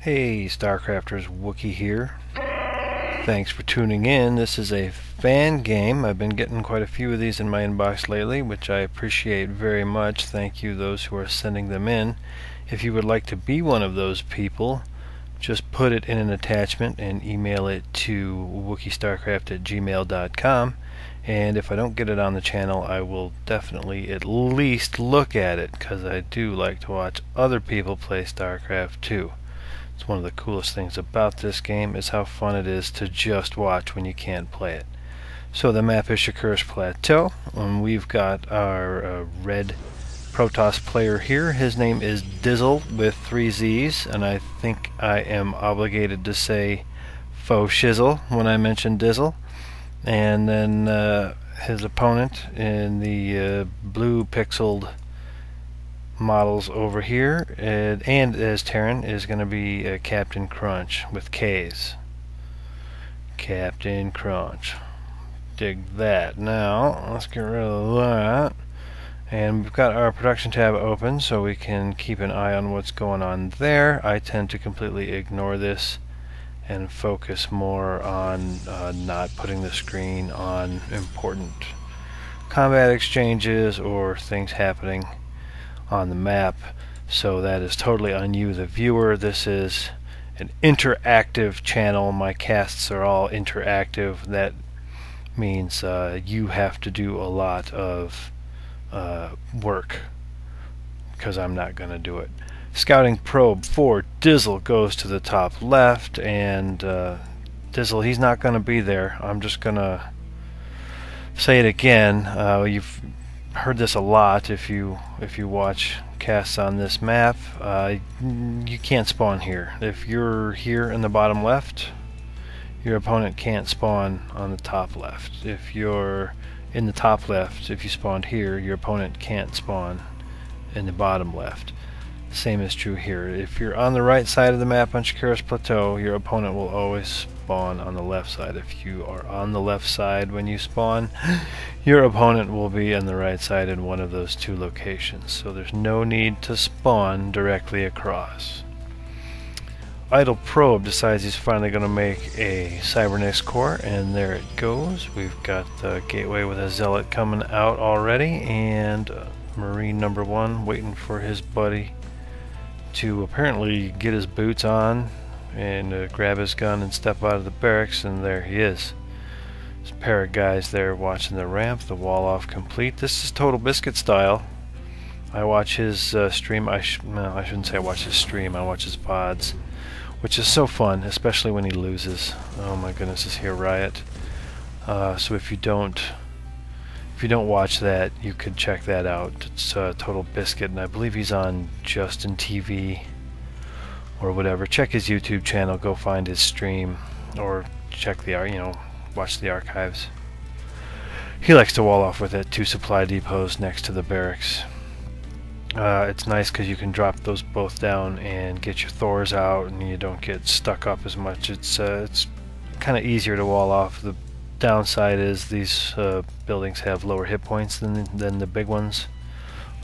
Hey StarCrafters, Wookie here. Thanks for tuning in. This is a fan game. I've been getting quite a few of these in my inbox lately, which I appreciate very much. Thank you those who are sending them in. If you would like to be one of those people, just put it in an attachment and email it to wookiestarcraft@gmail.com. And if I don't get it on the channel, I will definitely at least look at it, because I do like to watch other people play StarCraft too. It's one of the coolest things about this game is how fun it is to just watch when you can't play it. So the map is Shakur's Plateau, and we've got our red Protoss player here. His name is Dizzzle with 3 Z's, and I think I am obligated to say faux shizzle when I mention Dizzzle. And then his opponent in the blue pixeled models over here, and as Terran, is going to be KaptainKrunch with K's. KaptainKrunch. Dig that. Now, let's get rid of that. And we've got our production tab open so we can keep an eye on what's going on there. I tend to completely ignore this and focus more on not putting the screen on important combat exchanges or things happening on the map. So that is totally on you, the viewer. This is an interactive channel. My casts are all interactive. That means you have to do a lot of work, because I'm not going to do it. Scouting probe for Dizzzle goes to the top left, and Dizzzle, he's not going to be there. I'm just going to say it again. You've heard this a lot if you watch casts on this map. You can't spawn here. If you're here in the bottom left, your opponent can't spawn on the top left. If you're in the top left, if you spawned here, your opponent can't spawn in the bottom left. Same is true here. If you're on the right side of the map on Shakur's Plateau, your opponent will always spawn on the left side. If you are on the left side when you spawn, your opponent will be on the right side in one of those two locations. So there's no need to spawn directly across. Idle Probe decides he's finally going to make a Cybernetics core, and there it goes. We've got the gateway with a Zealot coming out already, and Marine number 1 waiting for his buddy to apparently get his boots on and grab his gun and step out of the barracks, and there he is. There's a pair of guys there watching the ramp, the wall off complete. This is Total Biscuit style. I watch his stream. I shouldn't say I watch his stream, I watch his VODs, which is so fun, especially when he loses. Oh my goodness, is he a riot? So if you don't watch that, you could check that out. It's Total Biscuit, and I believe he's on Justin TV or whatever. Check his YouTube channel, go find his stream, or check the watch the archives. He likes to wall off with it. 2 supply depots next to the barracks. It's nice because you can drop those both down and get your Thors out, and you don't get stuck up as much. It's kind of easier to wall off. The downside is these buildings have lower hit points than the big ones,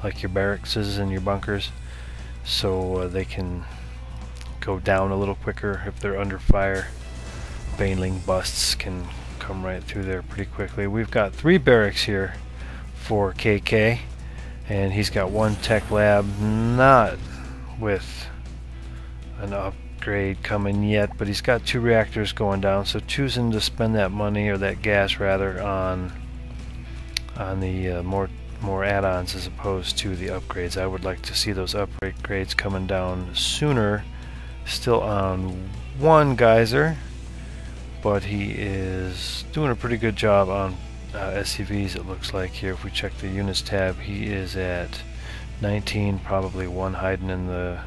like your barracks and your bunkers, so they can go down a little quicker if they're under fire. Baneling busts can come right through there pretty quickly. We've got 3 barracks here for KK, and he's got 1 tech lab, not with an upgrade coming yet, but he's got 2 reactors going down, so choosing to spend that money, or that gas rather, on the more add-ons as opposed to the upgrades. I would like to see those upgrades coming down sooner. Still on 1 geyser, but he is doing a pretty good job on SCVs, it looks like here. If we check the units tab, he is at 19, probably 1 hiding in the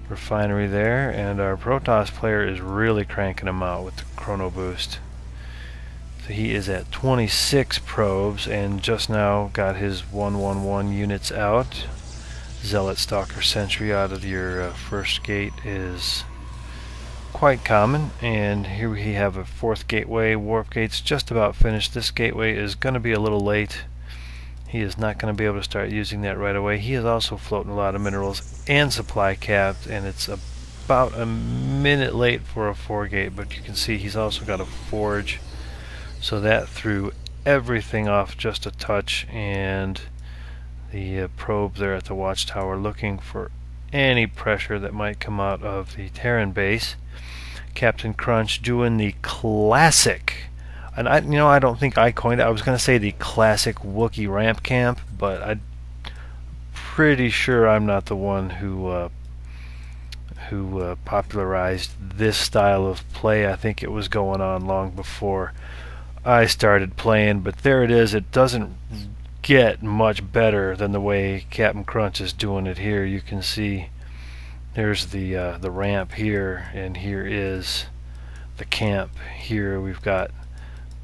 refinery there, and our Protoss player is really cranking him out with the chrono boost. So he is at 26 probes, and just now got his 111 units out. Zealot, Stalker, Sentry out of your first gate is quite common, and here we have a 4th gateway. Warp gate's just about finished. This gateway is going to be a little late. He is not going to be able to start using that right away. He is also floating a lot of minerals and supply capped, and it's about a minute late for a 4-gate, but you can see he's also got a forge, so that threw everything off just a touch. And the probe there at the watchtower looking for any pressure that might come out of the Terran base. KaptainKrunch doing the classic, and I don't think I coined it. I was going to say the classic Wookiee ramp camp, but I'm pretty sure I'm not the one who popularized this style of play. I think it was going on long before I started playing, but there it is. It doesn't get much better than the way KaptainKrunch is doing it here. You can see there's the ramp here, and here is the camp. Here we've got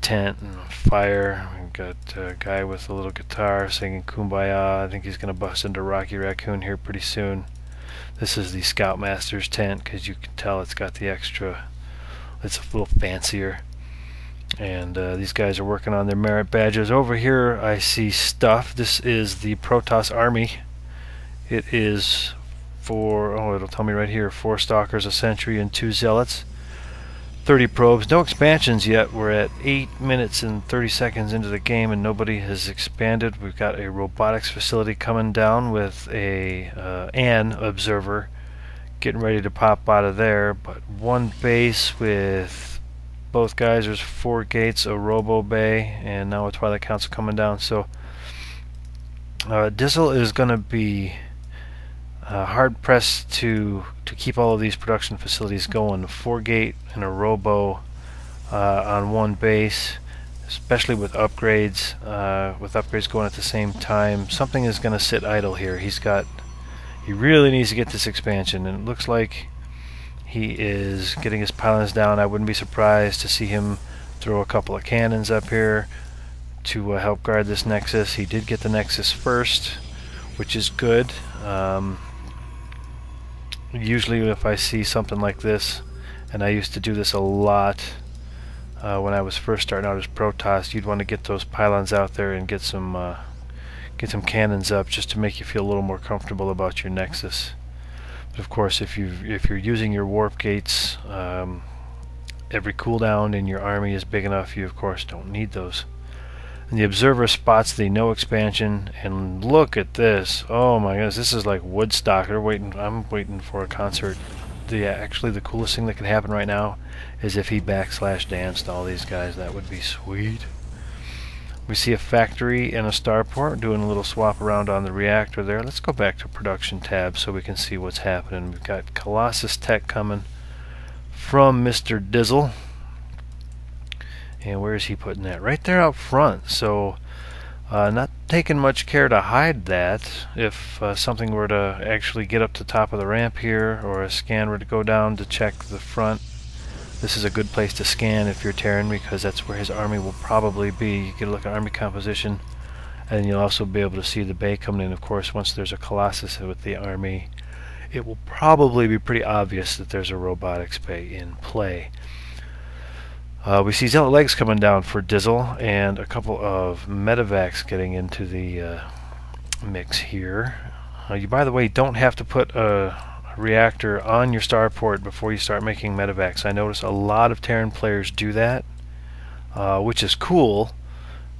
tent and fire. We've got a guy with a little guitar singing Kumbaya. I think he's going to bust into Rocky Raccoon here pretty soon. This is the Scoutmaster's tent, because you can tell it's got the extra, it's a little fancier. And these guys are working on their merit badges. Over here I see stuff. This is the Protoss army. It is for, it'll tell me right here, 4 Stalkers, a Sentry, and 2 Zealots. 30 probes. No expansions yet. We're at 8 minutes and 30 seconds into the game and nobody has expanded. We've got a robotics facility coming down with an observer getting ready to pop out of there. But one base with both guys. There's 4 gates, a robo bay, and now a Twilight Council coming down. So Dizzzle is going to be hard pressed to keep all of these production facilities going. 4 gate and a robo on one base, especially with upgrades. With upgrades going at the same time, something is going to sit idle here. He really needs to get this expansion, and it looks like he is getting his pylons down. I wouldn't be surprised to see him throw a couple of cannons up here to help guard this nexus. He did get the nexus first, which is good. Usually if I see something like this, and I used to do this a lot when I was first starting out as Protoss, you'd want to get those pylons out there and get some cannons up just to make you feel a little more comfortable about your nexus. But of course, if you're using your warp gates, every cooldown in your army is big enough, you of course don't need those. And the observer spots the no expansion, and look at this. Oh my goodness, this is like Woodstock. I'm waiting for a concert. Actually, the coolest thing that could happen right now is if he backslash danced all these guys. That would be sweet. We see a factory and a starport doing a little swap around on the reactor there. Let's go back to production tab so we can see what's happening. We've got Colossus Tech coming from Mr. Dizzzle. And where is he putting that? Right there out front. So not taking much care to hide that. If something were to actually get up to the top of the ramp here, or a scan were to go down to check the front, this is a good place to scan if you're Terran, because that's where his army will probably be. You get a look at army composition, and you'll also be able to see the bay coming in. Of course, once there's a Colossus with the army, it will probably be pretty obvious that there's a robotics bay in play. We see Zealot legs coming down for Dizzzle, and a couple of medevacs getting into the mix here. You, by the way, don't have to put a reactor on your starport before you start making medevacs. I notice a lot of Terran players do that, which is cool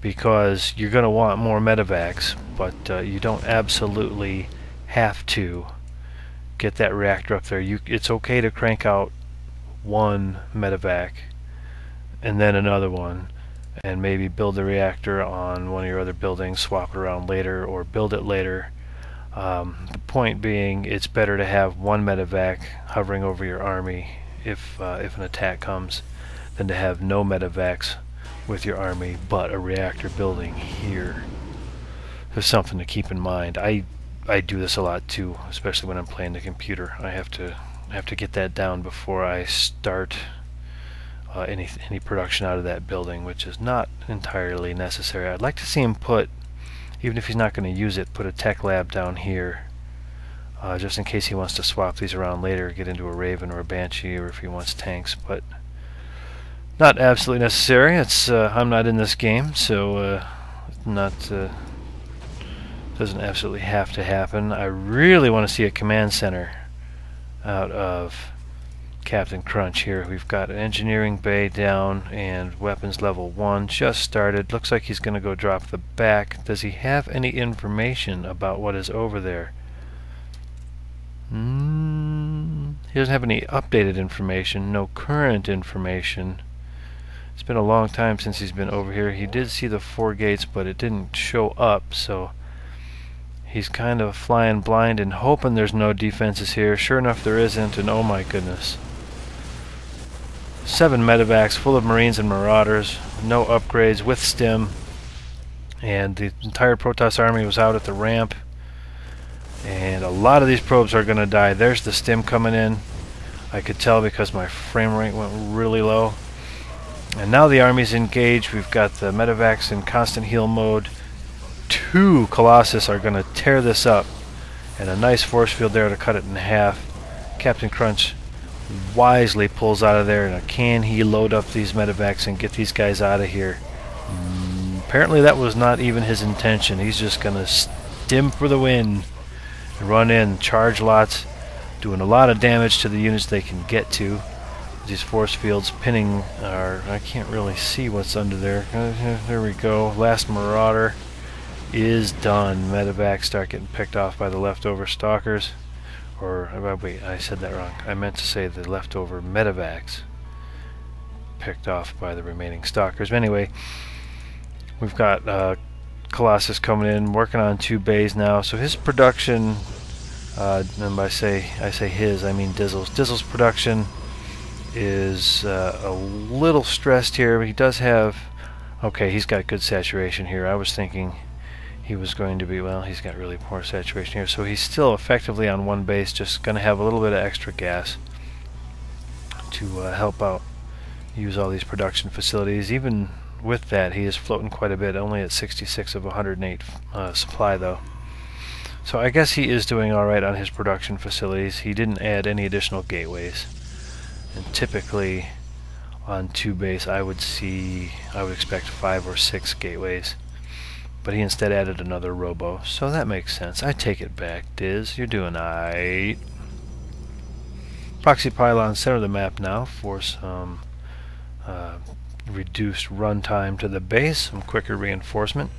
because you're going to want more medevacs, but you don't absolutely have to get that reactor up there. It's okay to crank out one medevac and then another one, and maybe build the reactor on one of your other buildings, swap it around later, or build it later. The point being, it's better to have one medevac hovering over your army if an attack comes, than to have no medevacs with your army but a reactor building here. There's something to keep in mind. I do this a lot too, especially when I'm playing the computer. I have to get that down before I start any production out of that building, which is not entirely necessary. I'd like to see him put, even if he's not going to use it, put a tech lab down here, just in case he wants to swap these around later, get into a Raven or a Banshee, or if he wants tanks, but not absolutely necessary. It's I'm not in this game, so doesn't absolutely have to happen. I really want to see a command center out of KaptainKrunch here. We've got an engineering bay down and weapons level 1 just started. Looks like he's going to go drop the back. Does he have any information about what is over there? He doesn't have any updated information, no current information. It's been a long time since he's been over here. He did see the 4 gates, but it didn't show up, so he's kind of flying blind and hoping there's no defenses here. Sure enough, there isn't, and oh my goodness. 7 medevacs full of Marines and Marauders, no upgrades with stim, and the entire Protoss army was out at the ramp, and a lot of these probes are going to die. There's the stim coming in. I could tell because my frame rate went really low. And now the army's engaged. We've got the medevacs in constant heal mode. 2 Colossus are going to tear this up, and a nice force field there to cut it in half. KaptainKrunch wisely pulls out of there, and can he load up these medevacs and get these guys out of here? Apparently that was not even his intention. He's just going to stim for the win and run in, charge lots, doing a lot of damage to the units they can get to. These force fields pinning are, I can't really see what's under there. There we go. Last Marauder is done. Medevacs start getting picked off by the leftover stalkers. Or, wait, I said that wrong. I meant to say the leftover medevacs picked off by the remaining stalkers. But anyway, we've got Colossus coming in, working on 2 bays now. So his production, and I say his, I mean Dizzzle's. Dizzzle's production is a little stressed here. But he does have, okay, he's got good saturation here. I was thinking he was going to be, well, he's got really poor saturation here, so he's still effectively on 1 base, just going to have a little bit of extra gas to help out use all these production facilities. Even with that, he is floating quite a bit, only at 66 of 108 supply though. So I guess he is doing alright on his production facilities. He didn't add any additional gateways, and typically on 2 base I would expect 5 or 6 gateways. But he instead added another robo, so that makes sense. I take it back, Diz. You're doing aight. Proxy pylon center of the map now for some reduced runtime to the base, some quicker reinforcement.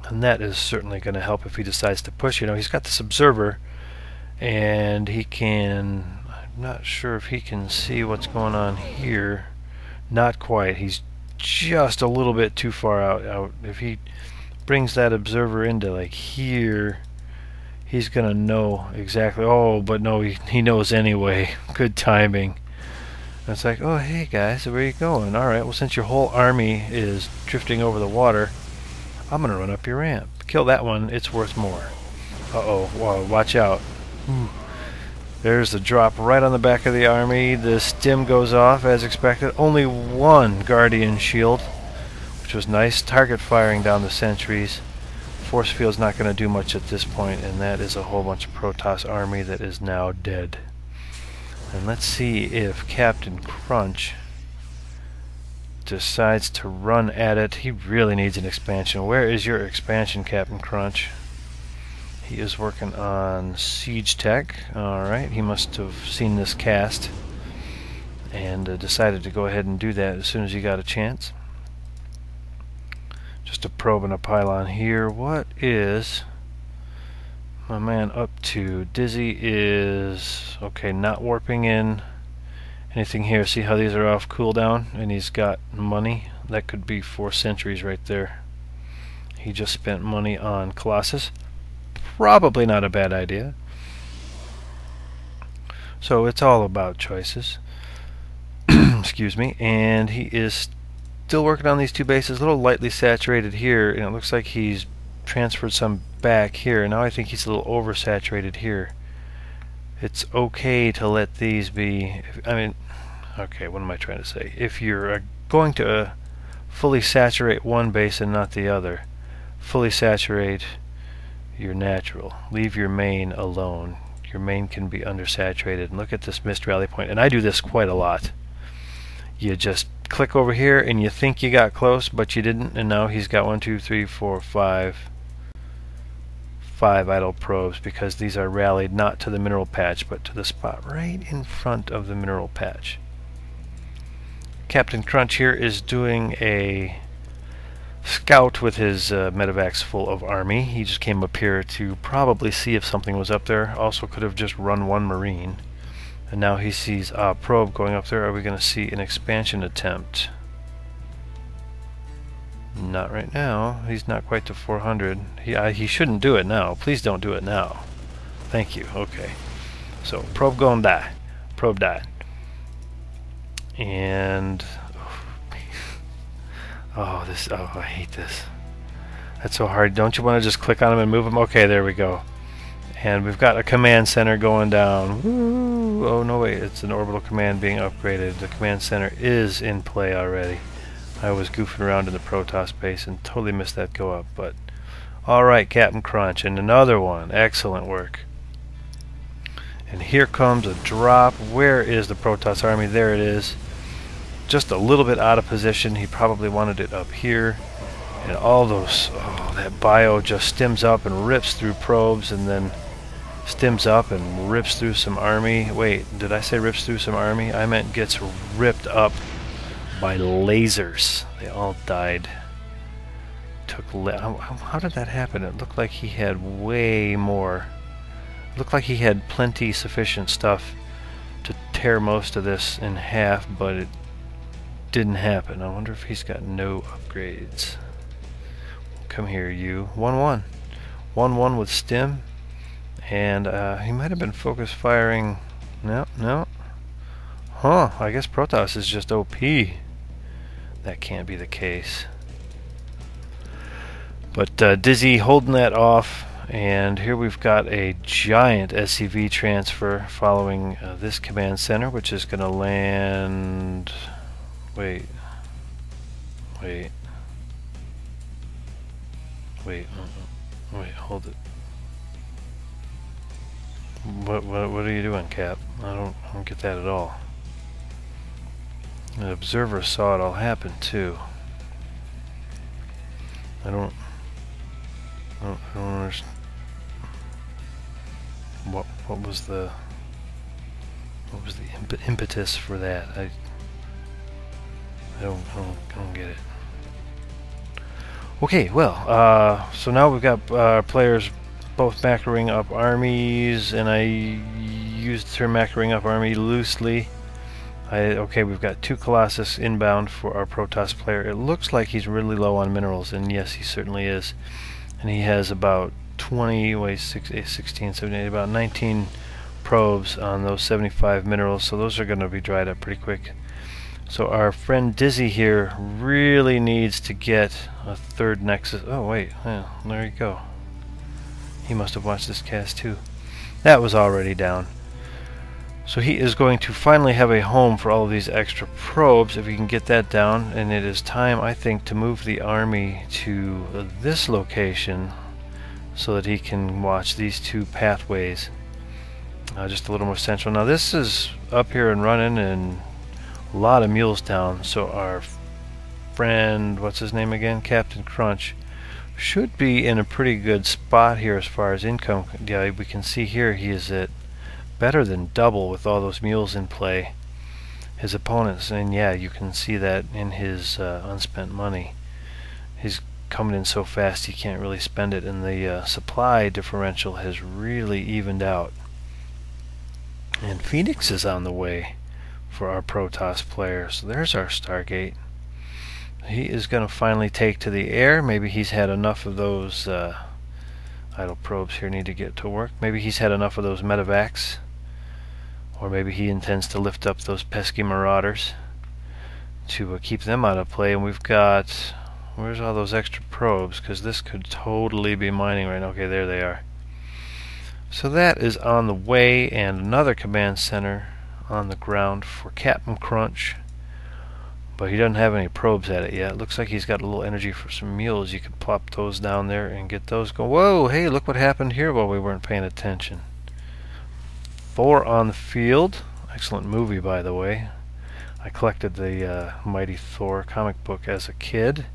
And that is certainly going to help if he decides to push. You know, he's got this observer, and he can, I'm not sure if he can see what's going on here. Not quite. He's just a little bit too far out. If he brings that observer into like here, he's gonna know exactly. Oh, but no, he knows anyway. Good timing. And it's like, oh hey guys, where are you going? Alright, well since your whole army is drifting over the water, I'm gonna run up your ramp. Kill that one, it's worth more. Uh-oh, wow, watch out. Ooh. There's the drop right on the back of the army. The stim goes off as expected. Only 1 Guardian shield, which was nice. Target firing down the sentries. Force field's not going to do much at this point, and that is a whole bunch of Protoss army that is now dead. And let's see if KaptainKrunch decides to run at it. He really needs an expansion. Where is your expansion, KaptainKrunch? He is working on siege tech. Alright, he must have seen this cast and decided to go ahead and do that as soon as he got a chance. Just a probe and a pylon here. What is my man up to? Dizzy is, okay, not warping in anything here. See how these are off cooldown, and he's got money. That could be 4 centuries right there. He just spent money on Colossus. Probably not a bad idea. So it's all about choices. Excuse me. And he is still working on these 2 bases, a little lightly saturated here, and it looks like he's transferred some back here. Now I think he's a little oversaturated here. It's okay to let these be, I mean, okay, what am I trying to say? If you're going to fully saturate one base and not the other, fully saturate your natural. Leave your main alone. Your main can be undersaturated. And look at this missed rally point. And I do this quite a lot. You just click over here and you think you got close, but you didn't. And now he's got 5 5 idle probes because these are rallied not to the mineral patch but to the spot right in front of the mineral patch. KaptainKrunch here is doing a scout with his medevacs full of army. He just came up here to probably see if something was up there. Also could have just run one marine. And now he sees a probe going up there. Are we going to see an expansion attempt? Not right now. He's not quite to 400. He shouldn't do it now. Please don't do it now. Thank you. Okay. So probe going die. Probe died. And oh, I hate this. That's so hard. Don't you want to just click on him and move him? Okay, there we go. And we've got a command center going down. Woo! Oh no, wait, it's an orbital command being upgraded. The command center is in play already. I was goofing around in the Protoss base and totally missed that go up, but alright, KaptainKrunch, and another one. Excellent work. And here comes a drop. Where is the Protoss army? There it is. Just a little bit out of position. He probably wanted it up here. And all those, that bio just stims up and rips through probes and then stims up and rips through some army. Wait, did I say rips through some army? I meant gets ripped up by lasers. They all died. How did that happen? It looked like he had way more. It looked like he had plenty sufficient stuff to tear most of this in half, but it didn't happen. I wonder if he's got no upgrades. Come here, you. 1-1. 1-1 with stim. And he might have been focus firing. No. Huh, I guess Protoss is just OP. That can't be the case. But Dizzy holding that off. And here we've got a giant SCV transfer following this command center, which is going to land... Wait, hold it. What are you doing, Cap? I don't get that at all. The observer saw it all happen too. I don't understand. What was the impetus for that? I don't get it. Okay, well, so now we've got players both macroing up armies, and I used the term macroing up army loosely. Okay, we've got 2 Colossus inbound for our Protoss player. It looks like he's really low on minerals, and yes, he certainly is. And he has about 16, 17, about 19 probes on those 75 minerals, so those are going to be dried up pretty quick. So our friend Dizzy here really needs to get a 3rd nexus. Oh wait, well, there you go. He must have watched this cast too. That was already down. So he is going to finally have a home for all of these extra probes if he can get that down, and it is time, I think, to move the army to this location so that he can watch these 2 pathways just a little more central. Now this is up here and running, and a lot of mules down, so our friend, what's his name again, KaptainKrunch, should be in a pretty good spot here as far as income. Yeah, we can see here he is at better than double with all those mules in play. His opponents, and yeah, you can see that in his unspent money. He's coming in so fast he can't really spend it, and the supply differential has really evened out. And Phoenix is on the way for our Protoss player. So there's our Stargate. He is going to finally take to the air. Maybe he's had enough of those idle probes here need to get to work. Maybe he's had enough of those medevacs. Or maybe he intends to lift up those pesky marauders to keep them out of play. And we've got... Where's all those extra probes? Because this could totally be mining right now. Okay, there they are. So that is on the way, and another command center on the ground for KaptainKrunch. But he doesn't have any probes at it yet. Looks like he's got a little energy for some mules. You could plop those down there and get those going. Whoa, hey, look what happened here while we weren't paying attention. 4 on the field. Excellent movie, by the way. I collected the Mighty Thor comic book as a kid,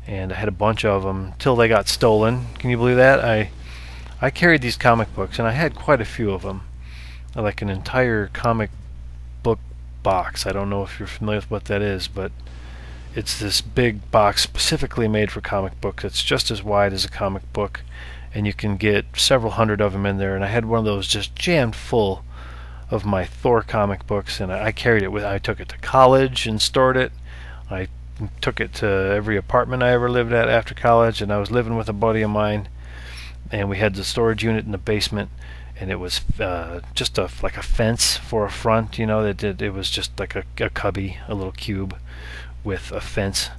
and I had a bunch of them till they got stolen. Can you believe that? I I carried these comic books, and I had quite a few of them, like an entire comic book box. I don't know if you're familiar with what that is, but it's this big box specifically made for comic books. It's just as wide as a comic book, and you can get several hundred of them in there. And I had one of those just jammed full of my Thor comic books, and I carried it with. I took it to college and stored it. I took it to every apartment I ever lived at after college, and I was living with a buddy of mine, and we had the storage unit in the basement, and it was just like a fence for a front, you know. It was just like a cubby, a little cube with a fence,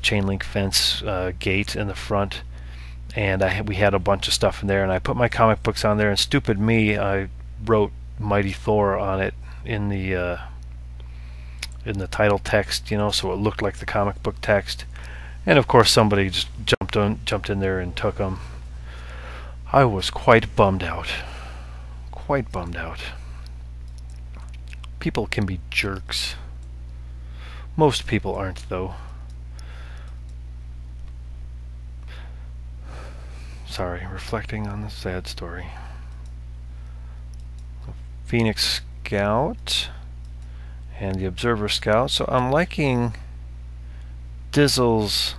chain link fence gate in the front, and we had a bunch of stuff in there, and I put my comic books on there, and stupid me, I wrote Mighty Thor on it in the title text, you know, so it looked like the comic book text. And of course somebody just jumped in there and took them. I was quite bummed out. Quite bummed out. People can be jerks. Most people aren't, though. Sorry, reflecting on the sad story. Phoenix Scout and the Observer Scout. So I'm liking Dizzle's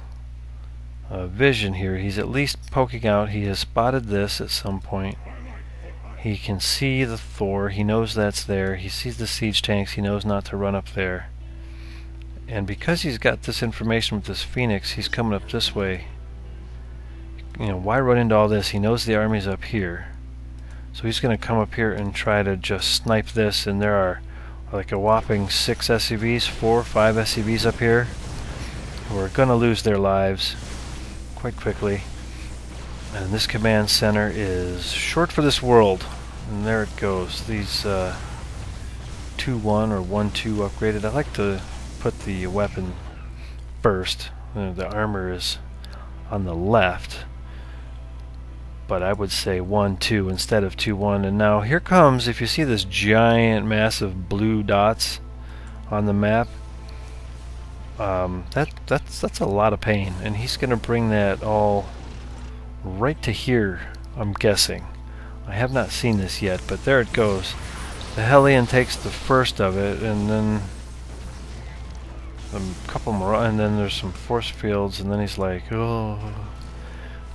vision here. He's at least poking out. He has spotted this at some point. He can see the Thor. He knows that's there. He sees the siege tanks. He knows not to run up there. And because he's got this information with this Phoenix, he's coming up this way. You know, why run into all this? He knows the army's up here. So he's going to come up here and try to just snipe this, and there are like a whopping 6 SCVs, 4 or 5 SCVs up here who are going to lose their lives quite quickly. And this command center is short for this world. And there it goes. These 2-1 or 1-2 upgraded. I like to put the weapon first. The armor is on the left, but I would say 1-2 instead of 2-1. And now here comes, if you see this giant massive blue dots on the map, that's a lot of pain, and he's gonna bring that all right to here, I'm guessing. I have not seen this yet, but there it goes. The Hellion takes the first of it, and then a couple more, and then there's some force fields, and then he's like, oh.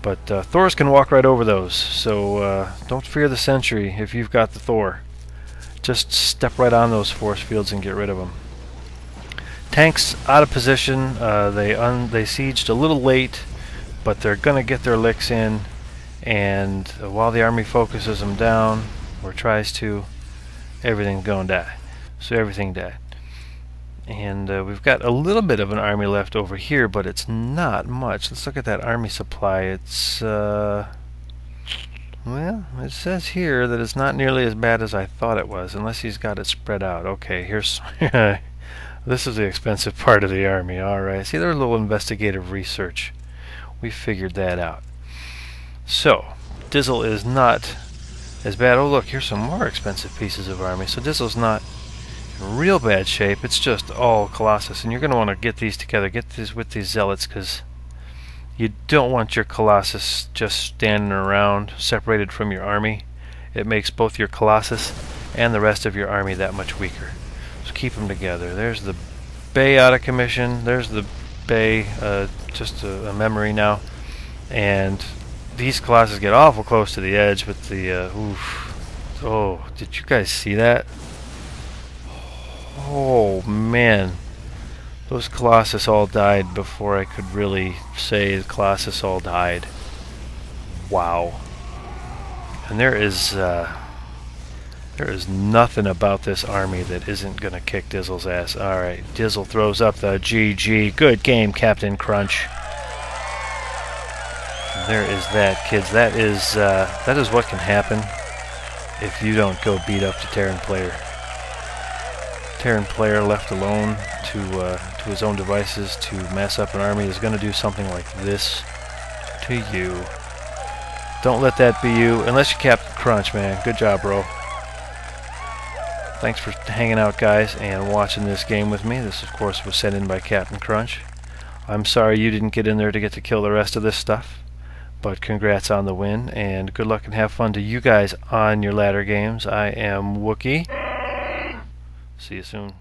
But Thors can walk right over those, so don't fear the sentry if you've got the Thor. Just step right on those force fields and get rid of them. Tanks out of position. They sieged a little late, but they're gonna get their licks in, and while the army focuses them down or tries to, everything's gonna die. So everything died. And we've got a little bit of an army left over here, but it's not much. Let's look at that army supply. It's well, it says here that it's not nearly as bad as I thought it was, unless he's got it spread out. Okay, here's this is the expensive part of the army. Alright, see, there's a little investigative research. We figured that out. So Dizzzle is not as bad. Oh look, here's some more expensive pieces of army. So Dizzle's not in real bad shape. It's just all Colossus, and you're going to want to get these together. Get these with these Zealots, because you don't want your Colossus just standing around separated from your army. It makes both your Colossus and the rest of your army that much weaker. So keep them together. There's the Bay out of commission. There's the Bay, just a memory now. And these Colossus get awful close to the edge with the oof. Oh, did you guys see that? Oh man, those Colossus all died before I could really say the Colossus all died. Wow. And there is nothing about this army that isn't gonna kick Dizzle's ass. Alright, Dizzzle throws up the GG. Good game, KaptainKrunch. There is that, kids. That is what can happen if you don't go beat up the Terran player. Terran player left alone to his own devices to mess up an army is going to do something like this to you. Don't let that be you, unless you're KaptainKrunch, man. Good job, bro. Thanks for hanging out, guys, and watching this game with me. This, of course, was sent in by KaptainKrunch. I'm sorry you didn't get in there to get to kill the rest of this stuff, But congrats on the win, and good luck and have fun to you guys on your ladder games. I am Wookie. See you soon.